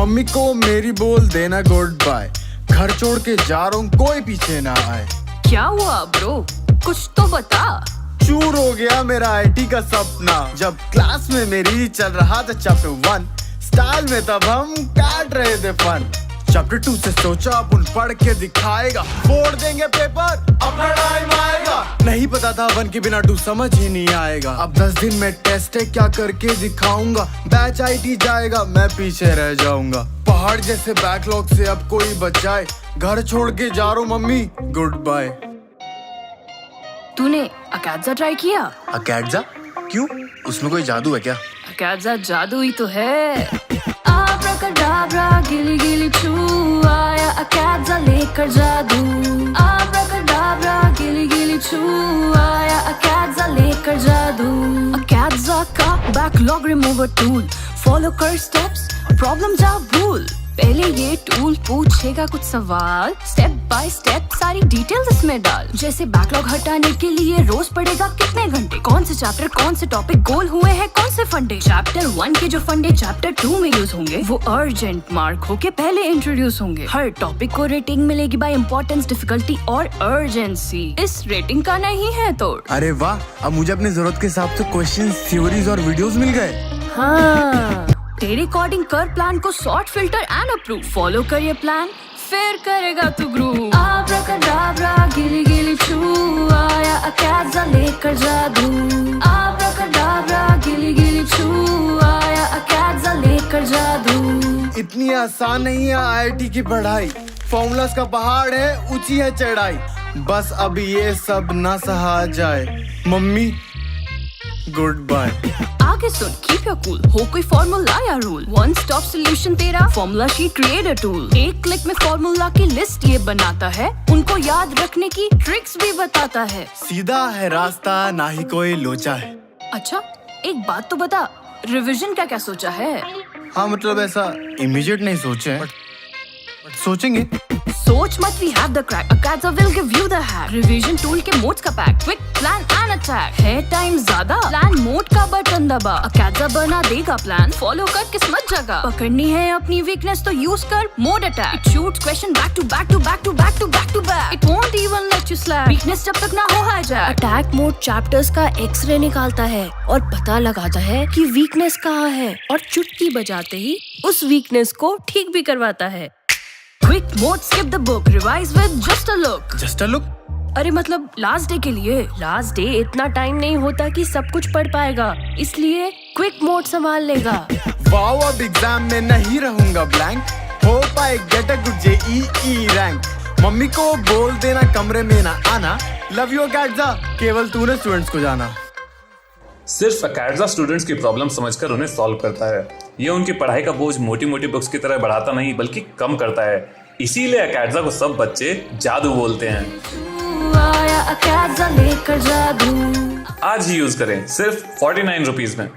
Mummy को मेरी बोल देना गुड बाय, घर छोड़ के जा रहा हूँ कोई पीछे ना आए। क्या हुआ ब्रो, कुछ तो बता। चूर हो गया मेरा आईटी का सपना, जब क्लास में मेरी चल रहा था चैप्टर 1, स्टाइल में तब हम काट रहे थे फन। चैप्टर 2 से सोचा अपन पढ़ के दिखाएगा, फोड़ देंगे पेपर अपना टाइम आएगा। नहीं पता था 1 के बिना 2 समझ ही नहीं आएगा। अब 10 दिन में टेस्ट है क्या करके दिखाऊंगा, बैच आईटी जाएगा मैं पीछे रह जाऊंगा। पहाड़ जैसे बैकलॉग से अब कोई बचाए, घर छोड़ के जा रहा हूँ मम्मी गुड बाय। तूने अकैड्जा ट्राई किया? अकैड्जा? क्यों, उसमें कोई जादू है क्या? अकैड्जा जादू ही तो है। आब्राकडाब्रा गिली गिली छू आया अकैड्जा लेकर जादू। आब्राकडाब्रा गिली गिली छू आया अकैड्जा लेकर जादू। अकैड्जा का बैकलॉग रिमूवर टूल, फॉलो कर स्टेप्स प्रॉब्लम जा भूल। पहले ये टूल पूछेगा कुछ सवाल, स्टेप बाय स्टेप सारी डिटेल्स इसमें डाल। जैसे बैकलॉग हटाने के लिए रोज पढ़ेगा कितने घंटे, कौन से चैप्टर कौन से टॉपिक गोल हुए हैं कौन से फंडे। चैप्टर 1 के जो फंडे चैप्टर 2 में यूज होंगे वो अर्जेंट मार्क होके पहले इंट्रोड्यूस होंगे। हर टॉपिक को रेटिंग मिलेगी बाय इम्पोर्टेंस, डिफिकल्टी और अर्जेंसी। इस रेटिंग का नहीं है तोड़। अरे वाह, अब मुझे अपनी जरूरत के हिसाब से क्वेश्चंस, थ्योरीज और वीडियोस मिल गए। हाँ, तेरे अकॉर्डिंग कर प्लान को, sort filter and approve. Follow कर ये प्लान फिर करेगा तू ग्रूव। आब्राकडाब्रा गिली गिली छू आया अकैड्जा लेकर जादू। आब्राकडाब्रा गिली गिली छू आया अकैड्जा लेकर जादू। इतनी आसान नहीं है आईआईटी की पढ़ाई, फॉर्मूलास का पहाड़ है ऊंची है चढ़ाई। बस अब ये सब ना सहा जाए मम्मी गुड बाय। आगे सुन, कीप योर कूल, हो कोई फॉर्मूला या रूल, वन स्टॉप सोल्यूशन तेरा formula sheet create a tool. एक क्लिक में फॉर्मूला की लिस्ट ये बनाता है, उनको याद रखने की ट्रिक्स भी बताता है। सीधा है रास्ता ना ही कोई लोचा है। अच्छा एक बात तो बता, रिवीजन का क्या सोचा है? हाँ मतलब ऐसा इमीडिएट नहीं सोचे हैं, बट सोचेंगे। सोच मत, we have the crack. Acads will give you the hack. Revision tool के मोड्स का pack, quick plan and attack. है टाइम ज्यादा, प्लान मोड का बटन दबा। Acads बना देगा प्लान, फॉलो कर किस्मत जगह। पकड़नी है अपनी वीकनेस तो यूज कर mode attack. It shoots question back to back to back to back to back to back. It won't even let you slack. Weakness जब तक ना हो hijack। अटैक मोड चैप्टर्स का एक्सरे निकालता है और पता लगाता है कि वीकनेस कहाँ है, और चुटकी बजाते ही उस वीकनेस को ठीक भी करवाता है। Quick mode skip the book, revise with just a look. Just a look? अरे मतलब लास्ट डे के लिए। लास्ट डे इतना टाइम नहीं होता कि सब कुछ पढ़ पाएगा, इसलिए क्विक मोड संभाल लेगा। वाओ, अब एग्जाम में नहीं रहूंगा ब्लैंक, हो पाए get a good JEE rank. Mummy को बोल देना कमरे में ना आना, लव यू अकैड्जा, केवल तूने स्टूडेंट्स को जाना। सिर्फ अकैड्जा स्टूडेंट्स की प्रॉब्लम समझकर उन्हें सॉल्व करता है। ये उनकी पढ़ाई का बोझ मोटी मोटी बुक्स की तरह बढ़ाता नहीं बल्कि कम करता है। इसीलिए अकैड्जा को सब बच्चे जादू बोलते हैं। आया अकैड्जा लेकर जादू। आज ही यूज करें सिर्फ 49 रुपीज में।